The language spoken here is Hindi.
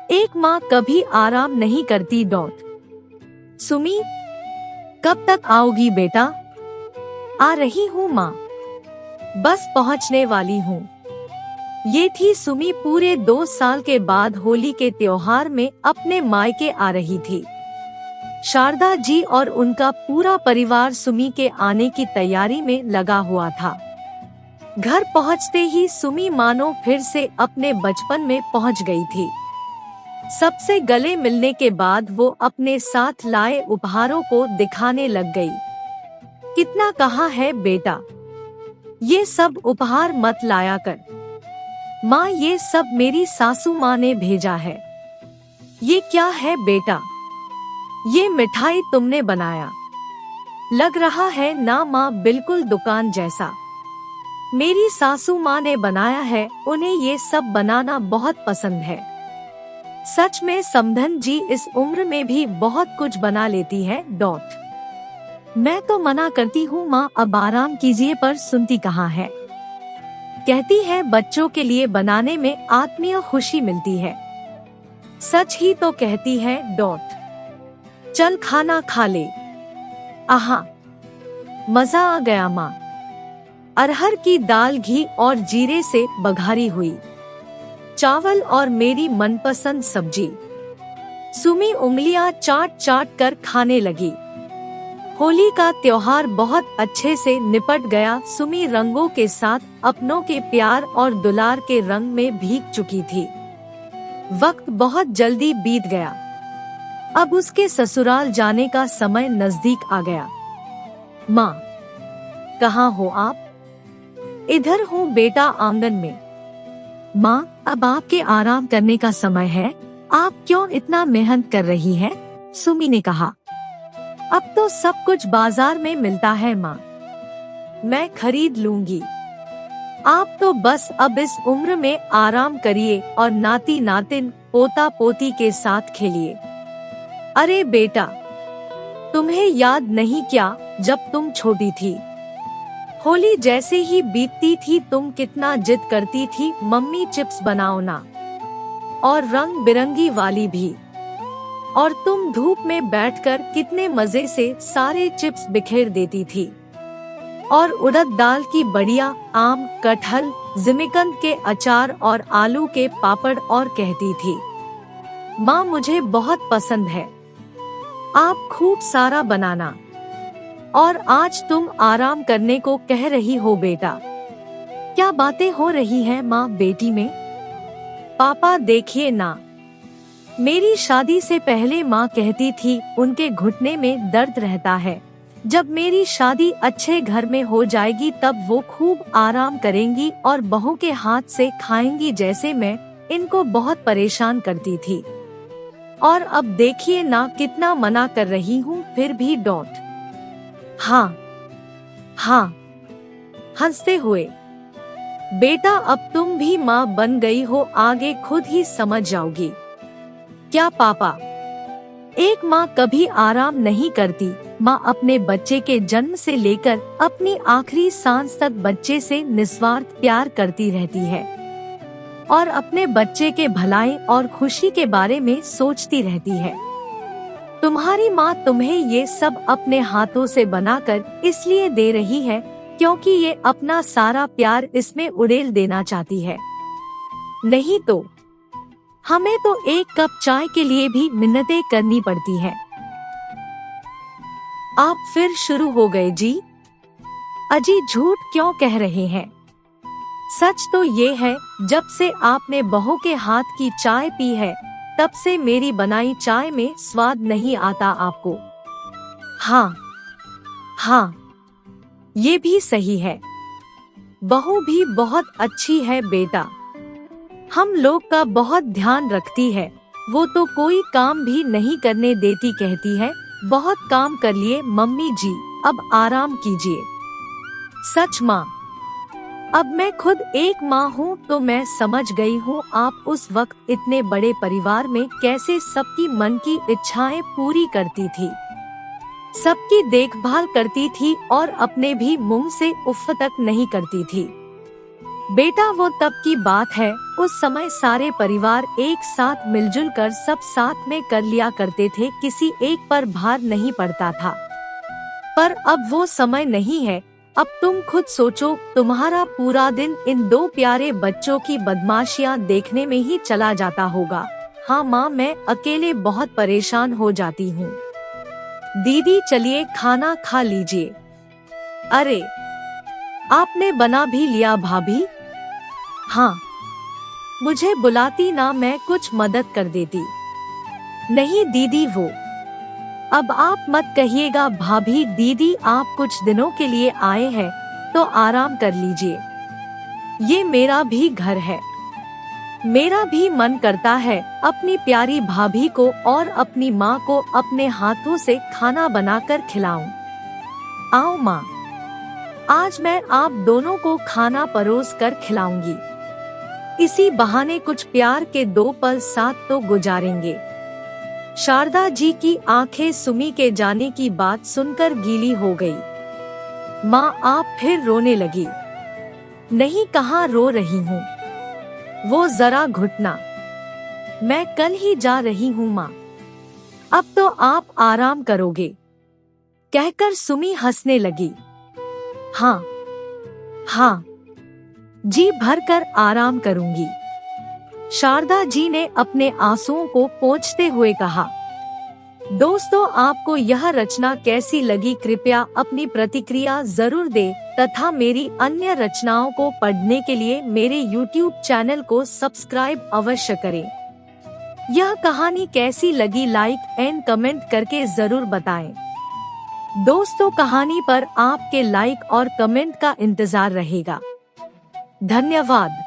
एक माँ कभी आराम नहीं करती। सुमी, कब तक आओगी बेटा? आ रही हूँ माँ, बस पहुँचने वाली हूँ। ये थी सुमी पूरे 2 साल के बाद होली के त्योहार में अपने मायके आ रही थी। शारदा जी और उनका पूरा परिवार सुमी के आने की तैयारी में लगा हुआ था। घर पहुँचते ही सुमी मानो फिर से अपने बचपन में पहुँच गई थी। सबसे गले मिलने के बाद वो अपने साथ लाए उपहारों को दिखाने लग गई। कितना कहा है बेटा, ये सब उपहार मत लाया कर। माँ, ये सब मेरी सासू माँ ने भेजा है। ये क्या है बेटा? ये मिठाई तुमने बनाया? लग रहा है ना माँ, बिल्कुल दुकान जैसा। मेरी सासू माँ ने बनाया है, उन्हें ये सब बनाना बहुत पसंद है। सच में समधन जी इस उम्र में भी बहुत कुछ बना लेती है। मैं तो मना करती हूँ माँ, अब आराम कीजिए, पर सुनती कहाँ है। कहती है बच्चों के लिए बनाने में आत्मीय खुशी मिलती है। सच ही तो कहती है। चल खाना खा ले। आहा, मजा आ गया माँ। अरहर की दाल घी और जीरे से बघारी हुई, चावल और मेरी मनपसंद सब्जी। सुमी उंगलियां चाट चाट कर खाने लगी। होली का त्योहार बहुत अच्छे से निपट गया। सुमी रंगों के साथ अपनों के प्यार और दुलार के रंग में भीग चुकी थी। वक्त बहुत जल्दी बीत गया। अब उसके ससुराल जाने का समय नजदीक आ गया। माँ, कहाँ हो आप? इधर हूँ बेटा, आंगन में। माँ, अब आपके आराम करने का समय है, आप क्यों इतना मेहनत कर रही हैं? सुमी ने कहा। अब तो सब कुछ बाजार में मिलता है माँ, मैं खरीद लूंगी। आप तो बस अब इस उम्र में आराम करिए और नाती नातिन पोता पोती के साथ खेलिए। अरे बेटा, तुम्हें याद नहीं क्या, जब तुम छोटी थी, होली जैसे ही बीतती थी तुम कितना जिद करती थी, मम्मी चिप्स बनाओ ना, और रंग बिरंगी वाली भी। और तुम धूप में बैठकर कितने मजे से सारे चिप्स बिखेर देती थी। और उड़द दाल की बढ़िया, आम, कटहल, जिमीकंद के अचार और आलू के पापड़, और कहती थी माँ मुझे बहुत पसंद है, आप खूब सारा बनाना। और आज तुम आराम करने को कह रही हो बेटा। क्या बातें हो रही हैं माँ बेटी में? पापा देखिए ना, मेरी शादी से पहले माँ कहती थी उनके घुटने में दर्द रहता है, जब मेरी शादी अच्छे घर में हो जाएगी तब वो खूब आराम करेंगी और बहू के हाथ से खाएंगी, जैसे मैं इनको बहुत परेशान करती थी। और अब देखिए ना कितना मना कर रही हूँ, फिर भी हाँ हाँ हंसते हुए। बेटा, अब तुम भी माँ बन गई हो, आगे खुद ही समझ जाओगी। क्या पापा? एक माँ कभी आराम नहीं करती। माँ अपने बच्चे के जन्म से लेकर अपनी आखिरी सांस तक बच्चे से निस्वार्थ प्यार करती रहती है और अपने बच्चे के भलाई और खुशी के बारे में सोचती रहती है। तुम्हारी माँ तुम्हें ये सब अपने हाथों से बनाकर इसलिए दे रही है क्योंकि ये अपना सारा प्यार इसमें उड़ेल देना चाहती है। नहीं तो हमें तो एक कप चाय के लिए भी मिन्नतें करनी पड़ती है। आप फिर शुरू हो गए जी? अजी झूठ क्यों कह रहे हैं? सच तो ये है, जब से आपने बहू के हाथ की चाय पी है तब से मेरी बनाई चाय में स्वाद नहीं आता आपको। हाँ हाँ, ये भी सही है। बहू भी बहुत अच्छी है बेटा, हम लोग का बहुत ध्यान रखती है। वो तो कोई काम भी नहीं करने देती, कहती है बहुत काम कर लिए मम्मी जी, अब आराम कीजिए। सच माँ, अब मैं खुद एक माँ हूँ तो मैं समझ गई हूँ आप उस वक्त इतने बड़े परिवार में कैसे सबकी मन की इच्छाएं पूरी करती थी, सबकी देखभाल करती थी और अपने भी मुंह से उफ तक नहीं करती थी। बेटा वो तब की बात है, उस समय सारे परिवार एक साथ मिलजुल कर सब साथ में कर लिया करते थे, किसी एक पर भार नहीं पड़ता था। पर अब वो समय नहीं है। अब तुम खुद सोचो, तुम्हारा पूरा दिन इन दो प्यारे बच्चों की बदमाशियां देखने में ही चला जाता होगा। हाँ माँ, मैं अकेले बहुत परेशान हो जाती हूँ। दीदी चलिए खाना खा लीजिए। अरे आपने बना भी लिया भाभी? हाँ, मुझे बुलाती ना, मैं कुछ मदद कर देती। नहीं दीदी, वो अब आप मत कहिएगा भाभी। दीदी आप कुछ दिनों के लिए आए हैं तो आराम कर लीजिए। ये मेरा भी घर है। मेरा भी मन करता है अपनी प्यारी भाभी को और अपनी माँ को अपने हाथों से खाना बनाकर खिलाऊं। आओ माँ, आज मैं आप दोनों को खाना परोस कर खिलाऊंगी। इसी बहाने कुछ प्यार के दो पल साथ तो गुजारेंगे। शारदा जी की आंखें सुमी के जाने की बात सुनकर गीली हो गई। माँ आप फिर रोने लगी। नहीं, कहाँ रो रही हूँ, वो जरा घुटना। मैं कल ही जा रही हूँ माँ, अब तो आप आराम करोगे, कहकर सुमी हंसने लगी। हाँ हाँ, जी भरकर आराम करूंगी, शारदा जी ने अपने आंसुओं को पोंछते हुए कहा। दोस्तों, आपको यह रचना कैसी लगी, कृपया अपनी प्रतिक्रिया जरूर दें तथा मेरी अन्य रचनाओं को पढ़ने के लिए मेरे YouTube चैनल को सब्सक्राइब अवश्य करें। यह कहानी कैसी लगी लाइक एंड कमेंट करके जरूर बताएं। दोस्तों, कहानी पर आपके लाइक और कमेंट का इंतजार रहेगा। धन्यवाद।